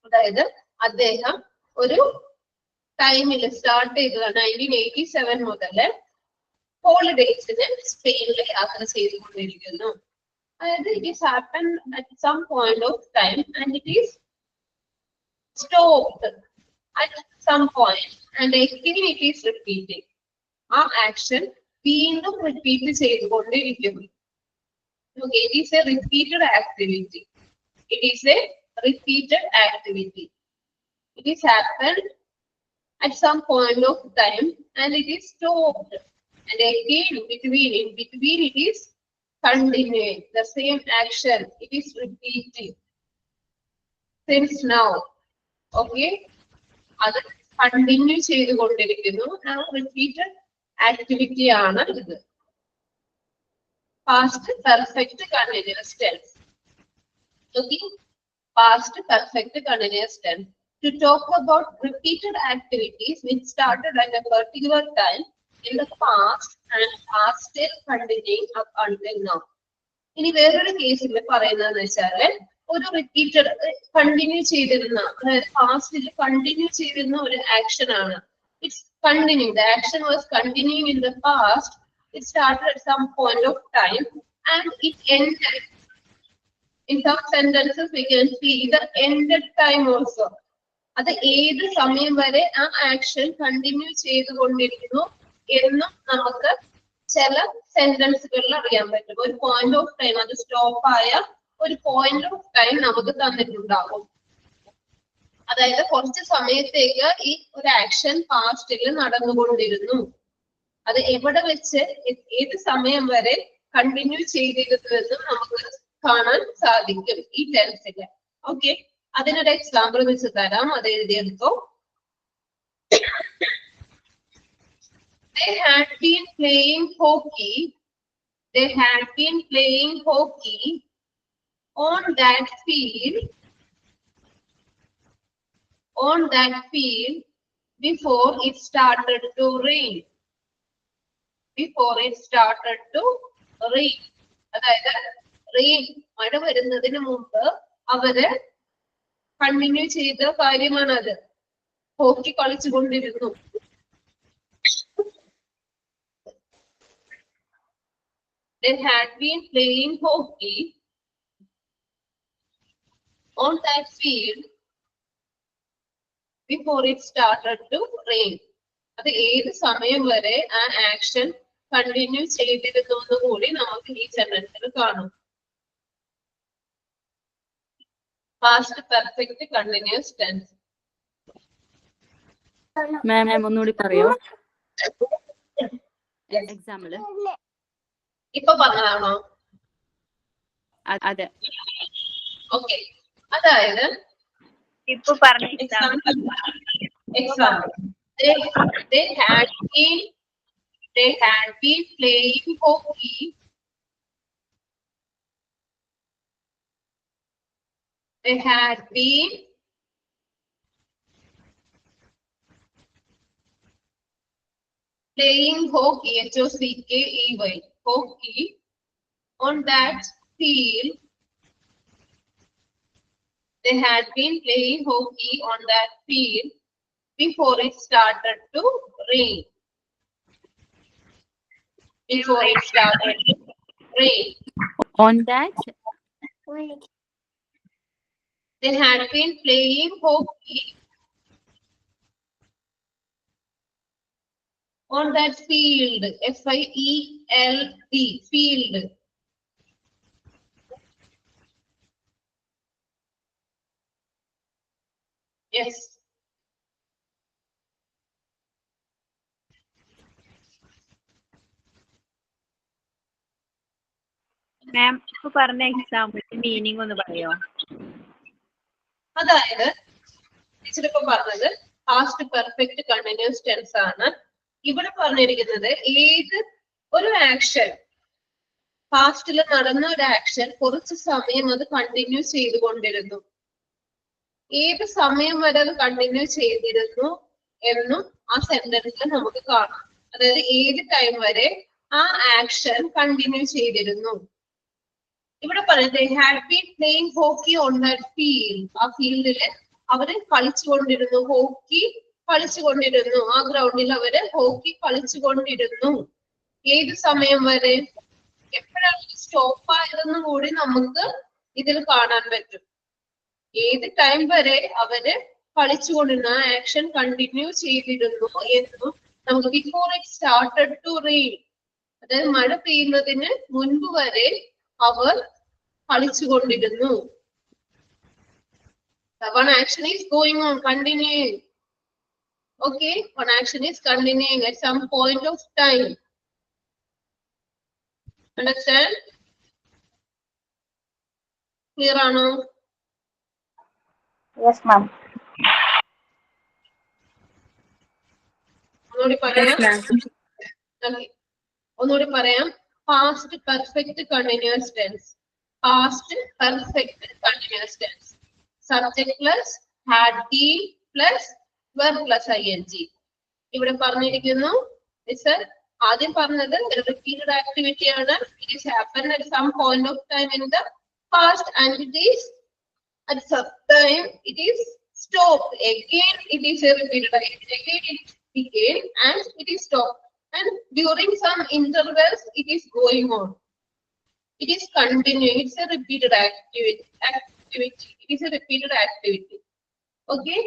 അതായത് അദ്ദേഹം ഒരു ടൈമിൽ സ്റ്റാർട്ട് ചെയ്തത് 1987 മുതൽ ഹോളിഡേയ്സിന് സ്പെയിനിൽ യാത്ര ചെയ്തുകൊണ്ടിരിക്കുന്നു. അതായത് it is happened at some point of time and it is stopped at some point and again it is repeating. ആ ആക്ഷൻ വീണ്ടും റിപ്പീറ്റ് ചെയ്തുകൊണ്ടിരിക്കുന്നു. Okay, it is a repeated activity. It is a repeated activity. It is happened at some point of time and it is stopped. And again in between it is continuing. The same action, it is repeating. Since now. Okay. അത് continue ചെയ്തുകൊണ്ടിരിക്കുന്നു. ആ repeated activity ആണ് ഇത്. Past perfect continuous tense. Okay. Past perfect continuous tense. To talk about repeated activities which started at a particular time in the past and are still continuing up until now. ഇനി വേറൊരു കേസിൽ പറയുന്നതെന്ന് വെച്ചാല് ഒരു repeated continue ചെയ്തിരുന്ന, അതായത് പാസ്റ്റിൽ continue ചെയ്തിരുന്ന ഒരു ആക്ഷൻ ആണ്. It's continuing. The action was continuing in the past. It started at some point of time and it ended. In some sentences we can see the ended time also. അത് ഏത് സമയം വരെ ആ action continue ചെയ്തുകൊണ്ടിരിക്കുന്നു എന്നും നമുക്ക് ചില സെന്റൻസുകളിൽ അറിയാൻ പറ്റും. ഒരു പോയിന്റ് ഓഫ് ടൈം, അത് സ്റ്റോപ്പ് ആയ ഒരു പോയിന്റ് ഓഫ് ടൈം നമുക്ക് തന്നിട്ടുണ്ടാകും. അതായത് കുറച്ച് സമയത്തേക്ക് ഈ ഒരു ആക്ഷൻ പാസ്റ്റിൽ നടന്നുകൊണ്ടിരുന്നു. അത് എവിടെ വെച്ച് ഏത് സമയം വരെ കണ്ടിന്യൂ ചെയ്തിരുന്നുവെന്നും നമുക്ക് കാണാൻ സാധിക്കും ഈ ടെൻസില്. ഓക്കെ, അതിനൊരു എക്സാമ്പിൾ വെച്ച് തരാം. അത് എഴുതിയെടുത്തോ. They had been playing hockey. They had been playing hockey on that field. On that field before it started to rain. Before it started to rain. അതായത് റെയിൻ, മഴ വരുന്നതിന് മുമ്പ് അവര് കണ്ടിന്യൂ ചെയ്ത കാര്യമാണത്. Hockey കളിച്ചുകൊണ്ടിരുന്നു. They had been playing hockey on that field before it started to rain. അത് ഏത് സമയം വരെ ആ ആക്ഷൻ കണ്ടിന്യൂ ചെയ്തിരുന്നു എന്ന് കൂടി നമുക്ക് ഈ സെന്റൻസിൽ കാണും. Past perfect continuous tense. മാം ഒന്നുകൂടി പറയോ എക്സാമ്പിള്? ഇപ്പൊ പറഞ്ഞതാണോ? അതെ. ഓക്കെ, അതായത് ഇപ്പൊ പറഞ്ഞ example. They had been playing hockey. They had been playing hockey, H-O-C-K-E-Y, hockey on that field. They had been playing hockey on that field before it started to rain. Before it started to rain. On that, they had been playing hockey on that field. Field. Field. Yes. മാം ഇപ്പൊ പറഞ്ഞ എക്സാമ്പിളിന്റെ meaning ഒന്ന് പറയോ? അതായത് teacher ഇപ്പൊ പറഞ്ഞത് past perfect continuous tense ആണ്. ഇവിടെ പറഞ്ഞിരിക്കുന്നത് ഏത് ഒരു ആക്ഷൻ പാസ്റ്റിൽ നടന്ന ഒരു ആക്ഷൻ കുറച്ച് സമയം അത് കണ്ടിന്യൂ ചെയ്തുകൊണ്ടിരുന്നു. ഏത് സമയം വരെ അത് കണ്ടിന്യൂ ചെയ്തിരുന്നു എന്നും ആ സെന്റൻസിൽ നമുക്ക് കാണാം. അതായത് ഏത് ടൈം വരെ ആ ആക്ഷൻ കണ്ടിന്യൂ ചെയ്തിരുന്നു. ഇവിടെ പറയുന്നത് had been playing hockey on that field. ആ ഫീൽഡില് അവര് കളിച്ചുകൊണ്ടിരുന്നു, ഹോക്കി കളിച്ചുകൊണ്ടിരുന്നു. ആ ഗ്രൗണ്ടിൽ അവര് ഹോക്കി കളിച്ചുകൊണ്ടിരുന്നു. ഏത് സമയം വരെ, എപ്പോഴാണ് സ്റ്റോപ്പ് ആയതെന്ന് കൂടി നമുക്ക് ഇതിൽ കാണാൻ പറ്റും. ഏത് ടൈം വരെ അവര് കളിച്ചുകൊണ്ടിരുന്ന ആ ആക്ഷൻ കണ്ടിന്യൂ ചെയ്തിരുന്നു എന്നും നമുക്ക് before it started to rain, അതായത് മഴ പെയ്യുന്നതിന് മുൻപ് വരെ അവർ കളിച്ചുകൊണ്ടിരുന്നു. One action is going on, continuing. Okay, one action is continuing at some point of time. Understand? Clear ആണോ? Yes, ma'am. ഒന്നുകൂടി പറയാം. Okay. ഒന്നുകൂടി പറയാം. Past perfect continuous tense. Past perfect continuous tense. Subject plus had been plus verb plus ing. ഇവിടെ പറഞ്ഞിരിക്കുന്നു ആദ്യം പറഞ്ഞത് repeated activity ആണ്. It is happen at some point of time in the past and it is at some time it is stop. Again it is a repeated activity. Again it began and it is stopped, and during some intervals it is going on. It is continuing. It's a repeated activity. It is a repeated activity. Okay.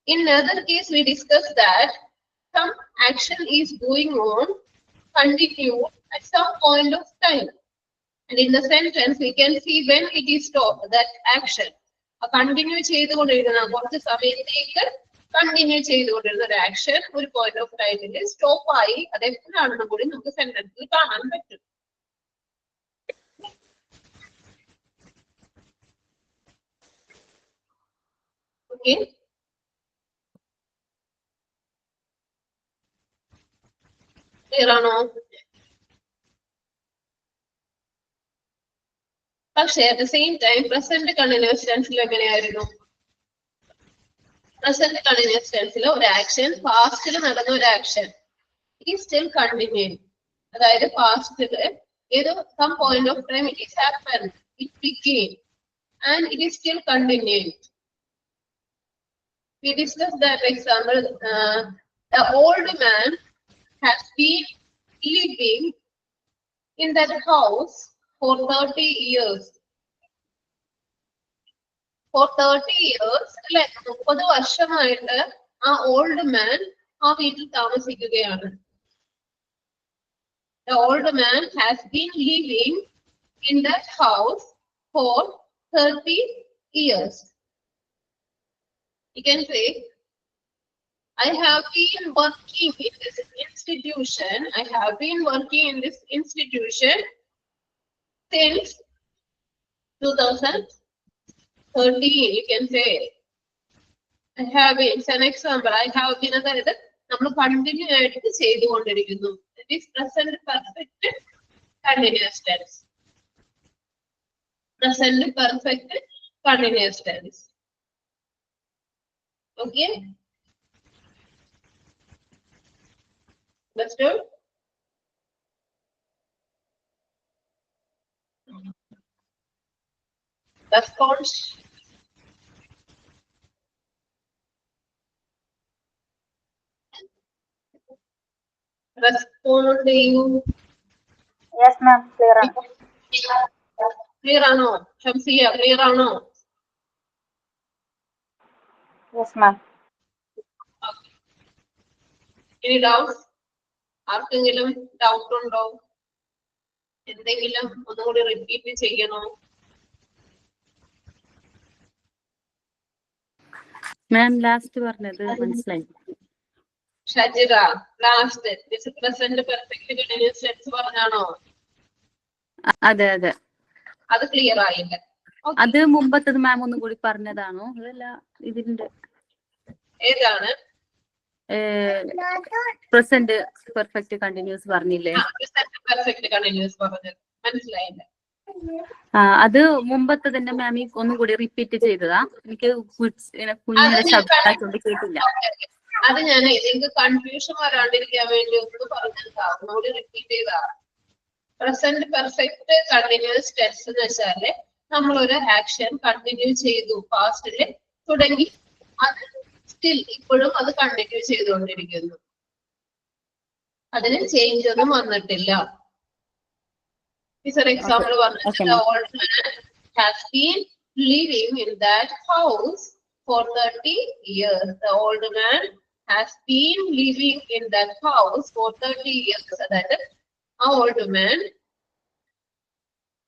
In another case, we discussed that some action is going on, continue at some point of time. And in the sentence, we can see when it is stopped, that action. A continue ചെയ്തുകൊണ്ടിരുന്ന കുറച്ച് സമയത്തേക്ക് continue ചെയ്തുകൊണ്ടിരുന്ന ഒരു action ഒരു point of ടൈമിൽ stop ആയി. അത് എപ്പോഴാണെന്ന് കൂടി നമുക്ക് സെന്റൻസിൽ കാണാൻ പറ്റും. Okay. Clear ആണോ? പക്ഷേ at the same time present continuous ടെൻസിൽ എങ്ങനെയായിരുന്നു? പ്രസന്റ് കണ്ടിന്യൂസ് ടെൻസിൽ ഒരു ആക്ഷൻ പാസ്റ്റിൽ നടന്ന ഒരു action it is still continuing. അതായത് പാസ്റ്റില് ഏതോ some point of time it is happen, it began and it is still continuing. We discussed that example. The old man has been living in that house for 30 years. For 30 years, അല്ലെ, 30 വർഷമായിട്ട് ആ old man ആ വീട്ടിൽ താമസിക്കുകയാണ്. The old man has been living in that house for 30 years. You can say, I have been working in this institution. I have been working in this institution since 2013. You can say, I have been. It's an example. I have been. അതായത് നമ്മൾ continue ആയിട്ട് ചെയ്തുകൊണ്ടിരിക്കുന്നു. It is present perfect continuous tense. Present perfect continuous tense. Okay. Understood? Response. Respond to you. Yes, ma'am. Clear. Clear ആണോ? Shamsiya clear ആണോ? Yes, ma'am. ഇനി doubts? ആർക്കെങ്കിലും doubt ഉണ്ടോ? എന്തെങ്കിലും ഒന്നുകൂടി റിപ്പീറ്റ് ചെയ്യണോ? മാം ലാസ്റ്റ് പറഞ്ഞത് മനസ്സിലായി. Shajira last present perfect continuous tense പറഞ്ഞാണോ? അതെ അതെ. അത് ക്ലിയർ ആയില്ല. അത് മുമ്പത്തത് മാം ഒന്നും കൂടി പറഞ്ഞതാണോ? അതല്ല ഇതിന്റെ ഏതാണ്? പ്രസന്റ് പെർഫെക്റ്റ് കണ്ടിന്യൂസ് പറഞ്ഞില്ലേ? പ്രസന്റ് പെർഫെക്റ്റ് കണ്ടിന്യൂസ് പറഞ്ഞത് മനസ്സിലായില്ല. അത് മുമ്പത്തതിന്റെ മാം ഒന്നും കൂടി റിപ്പീറ്റ് ചെയ്തതാ. എനിക്ക് കുഞ്ഞിന്റെ ശബ്ദം കേട്ടില്ല. അത് ഞാൻ നിങ്ങൾക്ക് കൺഫ്യൂഷൻ വരാണ്ടിരിക്കാൻ വേണ്ടി ഒന്ന് പറഞ്ഞതാ, ഒന്നുകൂടി റിപ്പീറ്റ് ചെയ്താ. പ്രസന്റ് പെർഫെക്റ്റ് കണ്ടിന്യൂസ് ടെൻസ് എന്ന് വെച്ചാല് നമ്മളൊരു ആക്ഷൻ കണ്ടിന്യൂ ചെയ്തു, പാസ്റ്റില് തുടങ്ങി, അത് സ്റ്റിൽ ഇപ്പോഴും അത് കണ്ടിന്യൂ ചെയ്തുകൊണ്ടിരിക്കുന്നു, അതിന് ചേഞ്ച് ഒന്നും വന്നിട്ടില്ല. ഒരു എക്സാമ്പിൾ പറഞ്ഞിട്ട് old man has been living in that house four 30 years. The old man has been living in that house for 30 years. അതായത് ആ ഓൾഡ് മാൻ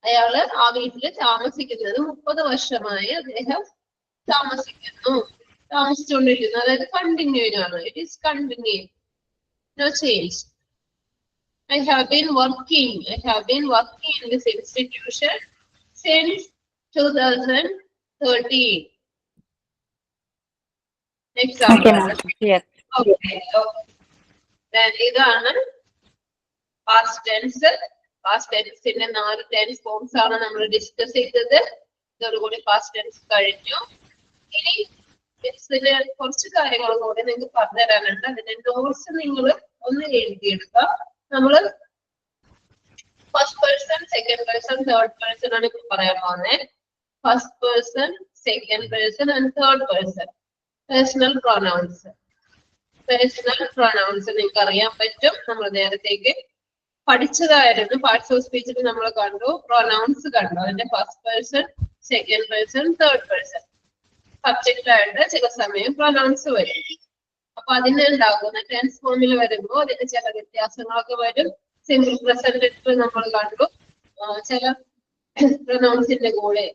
അയാള് ആ വീട്ടില് താമസിക്കുന്നത് 30 വർഷമായി അദ്ദേഹം താമസിച്ചുകൊണ്ടിരിക്കുന്നു. അതായത് കണ്ടിന്യൂയിങ് ആണ്. It is continuing, no change. I have been working in this institution since 2013. Example. Yes. Okay. Then ഇതാണ് past tense. Past tense ന്റെ 4 tense forms ആണ് നമ്മൾ ഡിസ്കസ് ചെയ്തത്. ഇതോടുകൂടി past tense കഴിഞ്ഞു. ഇനി ഇതില് കുറച്ച് കാര്യങ്ങൾ കൂടി നിങ്ങൾക്ക് പറഞ്ഞു തരാനുണ്ട്. അതിന്റെ നോട്ട്സ് നിങ്ങൾ ഒന്ന് എഴുതിയെടുക്കുക. നമ്മള് first person, second person, third person ആണ് ഇപ്പൊ പറയാൻ പോകുന്നത്. First person, second person and third person. Personal pronounce. Personal pronounce നിങ്ങൾക്ക് അറിയാൻ പറ്റും. നമ്മൾ നേരത്തേക്ക് പഠിച്ചതായിരുന്നു. പാർട്സ് ഓഫ് സ്പീച്ചിൽ നമ്മൾ കണ്ടു, പ്രൊനൗൺസ് കണ്ടു. അതിന്റെ first person, second person, third person. Subject ആയിട്ട് ചില സമയം പ്രൊനൗൺസ് വരും. അപ്പൊ അതിന് ഉണ്ടാകുന്ന ടെൻസ് ഫോമിൽ വരുമ്പോൾ അതിന് ചില വ്യത്യാസങ്ങളൊക്കെ വരും. സിമ്പിൾ പ്രസന്റ് നമ്മൾ കണ്ടു, ചില പ്രൊനൗൺസിന്റെ കൂടെ,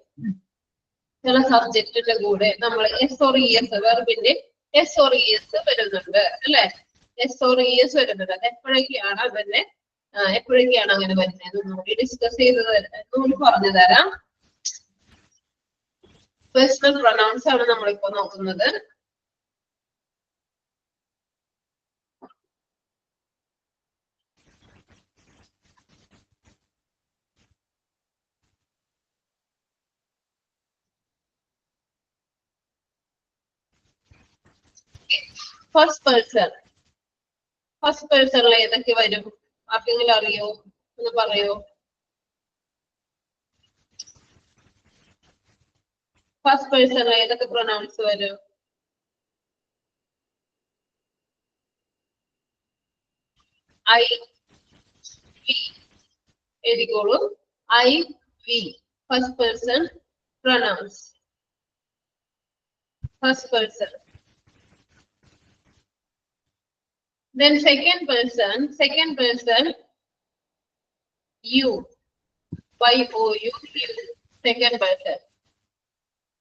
ചില സബ്ജക്റ്റിന്റെ കൂടെ നമ്മൾ എസ് ഓർ ഇ എസ്, വെർബിന്റെ എസ് ഓർ ഇ എസ് വരുന്നുണ്ട് അല്ലെ? എസ് ഓർ ഇ എസ് വരുന്നുണ്ട്. അത് എപ്പോഴൊക്കെയാണ് അതിന്റെ എപ്പോഴൊക്കെയാണ് അങ്ങനെ വരുന്നത് കൂടി ഡിസ്കസ് ചെയ്തത് എന്നുകൂടി പറഞ്ഞു തരാം. പേഴ്സണൽ പ്രൊനൗൺസ് ആണ് നമ്മളിപ്പോ നോക്കുന്നത്. First person. ഫസ്റ്റ് പേഴ്സണിൽ ഏതൊക്കെ വരും? ആർക്കെങ്കിലും അറിയോ? ഒന്ന് പറയോ? ഫസ്റ്റ് പേഴ്സണിൽ ഏതൊക്കെ പ്രൊനൗൺസ് വരും? ഐ, വി എഴുതിക്കോളൂ. I, we first person pronouns. First person. Then second person, you, Y-O-U, you, second person,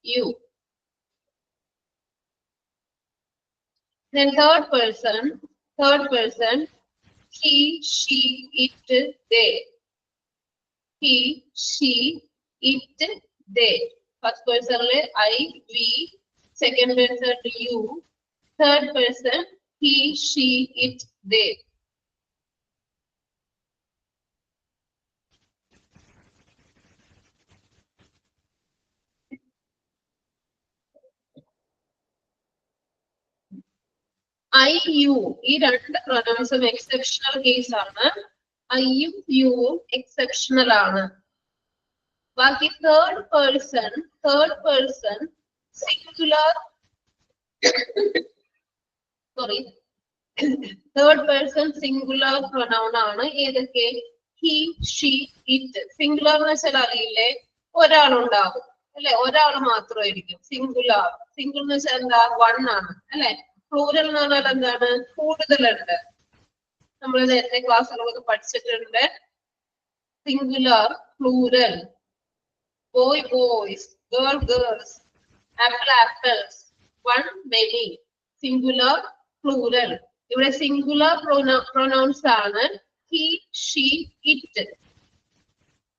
you. Then third person, he, she, it, they. He, she, it, they. First person I, we, second person you, third person he, she, it, they. I, you ഈ രണ്ട് പ്രൊനൗൺസും exceptional case ആണ്. ഐയും യുവും exceptional ആണ്. ബാക്കി third person singular, sorry, third person singular pronoun ആണ്. ഏതൊക്കെ? he, she, it. Singular എന്ന് വെച്ചാൽ അറിയില്ലേ, ഒരാളുണ്ടാകും അല്ലെ, ഒരാൾ മാത്രമായിരിക്കും സിംഗുലർ. സിംഗിൾ എന്ന് വെച്ചാൽ എന്താ, വൺ ആണ് അല്ലെ. പ്ലൂരൽ എന്ന് പറഞ്ഞാൽ എന്താണ്, കൂടുതലുണ്ട്. നമ്മൾ നേരത്തെ ക്ലാസ്സുകളൊക്കെ പഠിച്ചിട്ടുണ്ട്. Singular, plural, boy boys, girl girls, apple apples, one many. Singular, plural. ഇവിടെ സിംഗുലർ പ്രൊനൗൺസ് ആണ് he, she, it.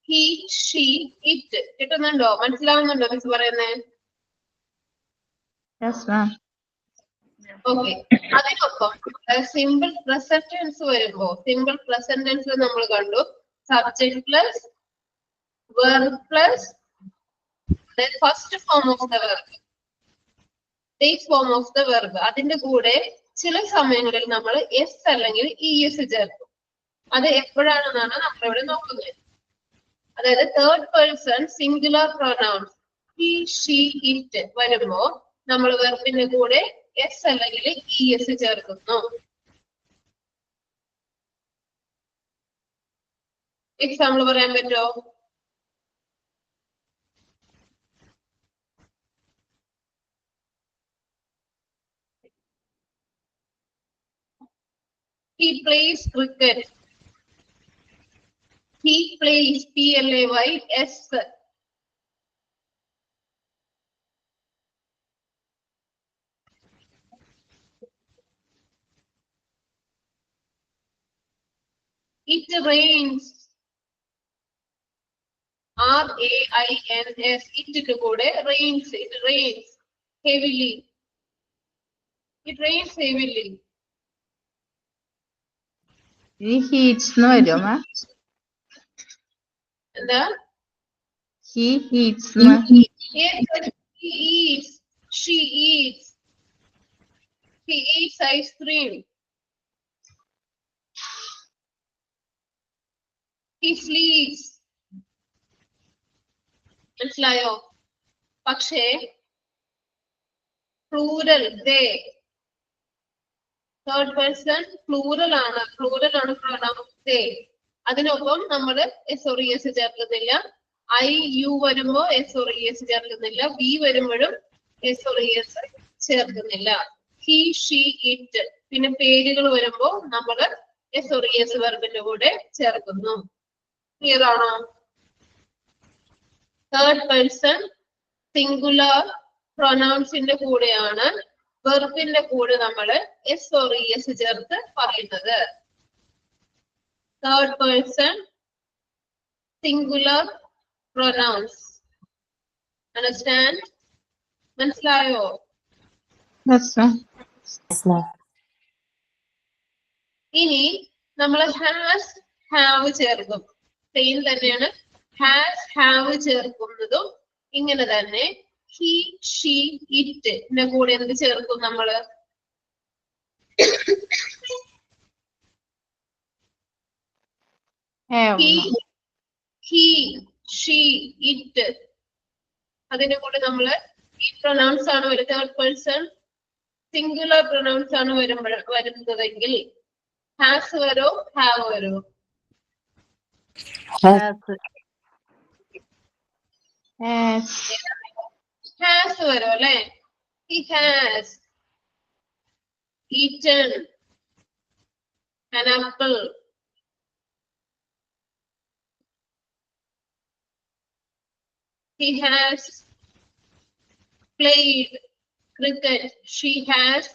he, she, it. കിട്ടുന്നുണ്ടോ, മനസ്സിലാവുന്നുണ്ടോ മിസ് പറയുന്നേ? Yes, ma'am. ഓക്കെ. അതിനൊപ്പം സിമ്പിൾ പ്രസന്റ് ടെൻസ് വരുമ്പോ, സിമ്പിൾ പ്രസന്റ് ടെൻസ് നമ്മൾ കണ്ടു subject plus verb plus first form of the verb, base form of the verb. അതിന്റെ കൂടെ ചില സമയങ്ങളിൽ നമ്മൾ എസ് അല്ലെങ്കിൽ es ചേർക്കും. അത് എപ്പോഴാണെന്നാണ് നമ്മളിവിടെ നോക്കുന്നത്. അതായത് third person singular pronouns he, she, it വരുമ്പോ നമ്മൾ വെർബിന്റെ കൂടെ എസ് അല്ലെങ്കിൽ es ചേർക്കുന്നു. എക്സാമ്പിൾ പറയാൻ പറ്റുമോ? He plays cricket. He plays, P-L-A-Y-S. It rains. R-A-I-N-S. It കൂടെ rains. It rains heavily. It rains heavily. ഈ ഹീറ്റ്സ് എന്ന് വരുമോ മാം? എന്താ? He eats. Yes, he eats. She eats. He eats ice cream. He sleeps. മനസ്സിലായോ? പക്ഷേ plural ദേ, third person plural ആണ് pronoun ദേ. അതിനൊപ്പം നമ്മൾ SORES ചേർക്കുന്നില്ല. I, you വരുമ്പോ SORES ചേർക്കുന്നില്ല. We വരുമ്പോഴും SORES ചേർക്കുന്നില്ല. He, she, it. പിന്നെ പേരുകൾ വരുമ്പോ നമ്മൾ SORES വെർബിന്റെ കൂടെ ചേർക്കുന്നു. ക്ലിയർ ആണോ? തേർഡ് പേഴ്സൺ സിംഗുലർ പ്രൊനൗൺസിന്റെ കൂടെയാണ് വെർബിന്റെ കൂടെ നമ്മൾ SORES ചേർത്ത് പറയുന്നത്. Third person singular pronouns. Understand? മനസ്സിലായോ? Yes, ma'am. Yes, ma'am. ഇനി നമ്മൾ ഹാസ്, ഹാവ് ചേർക്കും. സെയിം തന്നെയാണ്. ഹാസ്, ഹാവ് ചേർക്കുന്നതും ഇങ്ങനെ തന്നെ. ഹി, ഷീ, ഇറ്റ് കൂടെ എന്ത് ചേർക്കും നമ്മള്? Have. he, she, it. അതിന്റെ കൂടെ നമ്മള് ഈ പ്രൊനൗൺസ് ആണ് വരുന്നത്. തേർഡ് പേഴ്സൺ സിംഗുലർ പ്രൊനൗൺസ് ആണ് വരുന്നതെങ്കിൽ ഹാസ് വരോ, ഹാവ് വരോ? ഹാസ് വരും അല്ലെ. He has eaten an apple. He has played cricket. She has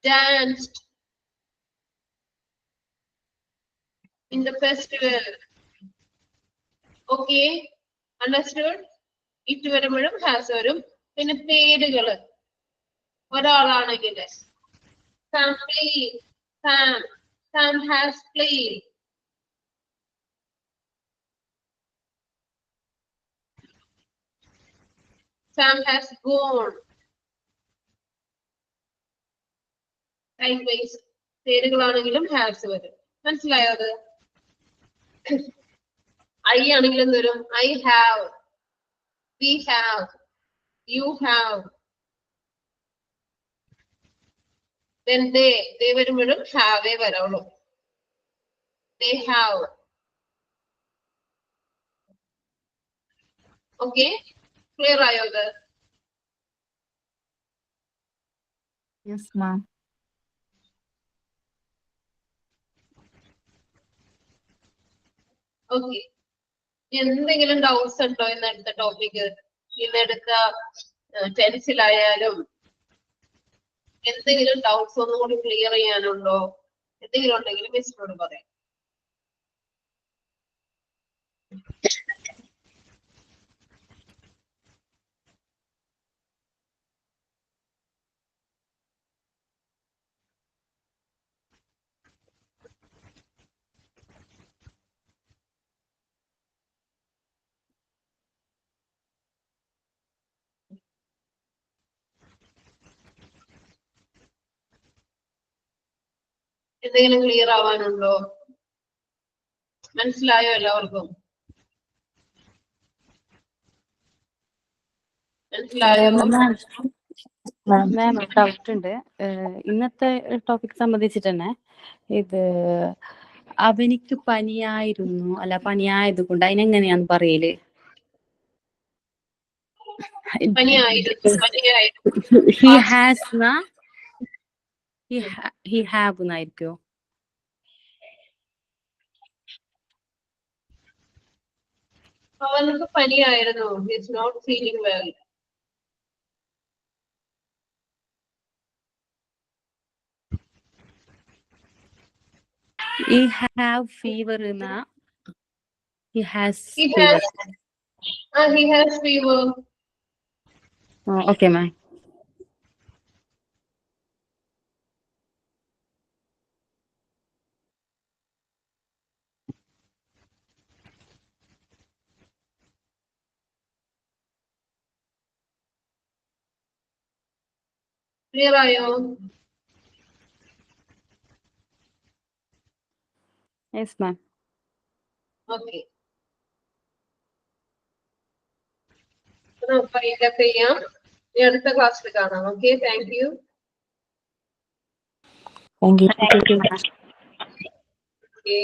danced in the festival. Okay, understood? It വരുമ്പോഴും ഹാസ് വരും. പിന്നെ പേരുകള് ഒരാളാണെങ്കിൽ Sam played. Sam has played. Sam has gone. Likewise, പേരുകളാണെങ്കിലും ഹാസ് വരും. മനസ്സിലായോ? അത് ഐ ആണെങ്കിലും എന്ത് വരും? I have, we have, you have. Then they, വരുമ്പോഴും have വരവുള്ളൂ. They have. Okay, clear ആയോ ഇത്? Yes, ma'am. ഓക്കെ, എന്തെങ്കിലും ഡൗട്ട്സ് ഉണ്ടോ ഇന്നെടുത്ത ടോപ്പിക്? ഇന്നെടുത്ത ടെൻസിലായാലും എന്തെങ്കിലും ഡൗട്ട്സ് ഒന്നും കൂടി ക്ലിയർ ചെയ്യാനുണ്ടോ? എന്തെങ്കിലും ഉണ്ടെങ്കിൽ മിസ്സിനോട് പറയാം. എന്തെങ്കിലും ക്ലിയർ ആവാനുണ്ടോ? മനസ്സിലായോ എല്ലാവർക്കും? മനസ്സിലായോ? മാം ഡൗട്ട് ഉണ്ട്. ഇന്നത്തെ ടോപ്പിക് സംബന്ധിച്ചിട്ട് തന്നെ ഇത് അവനിക്ക് പനിയായിരുന്നു അല്ല പനിയായത് കൊണ്ട് അതിനെങ്ങനെയാന്ന് പറയല്? ഹി ഹാസ് ഹി ഹാവ് എന്നായിരിക്കോ? അവനക്ക് പനിയായിരുന്നു. He is not feeling well. He have fever na. He has He fever. has fever. Oh, okay, ma'am. Clear ആയോ? Yes, ma'am. Okay. നമുക്ക് ഇതൊക്കെ ചെയ്യാം. അടുത്ത ക്ലാസ്സിൽ കാണാം. Okay, thank you. Thank you. Thank you, ma'am. Okay.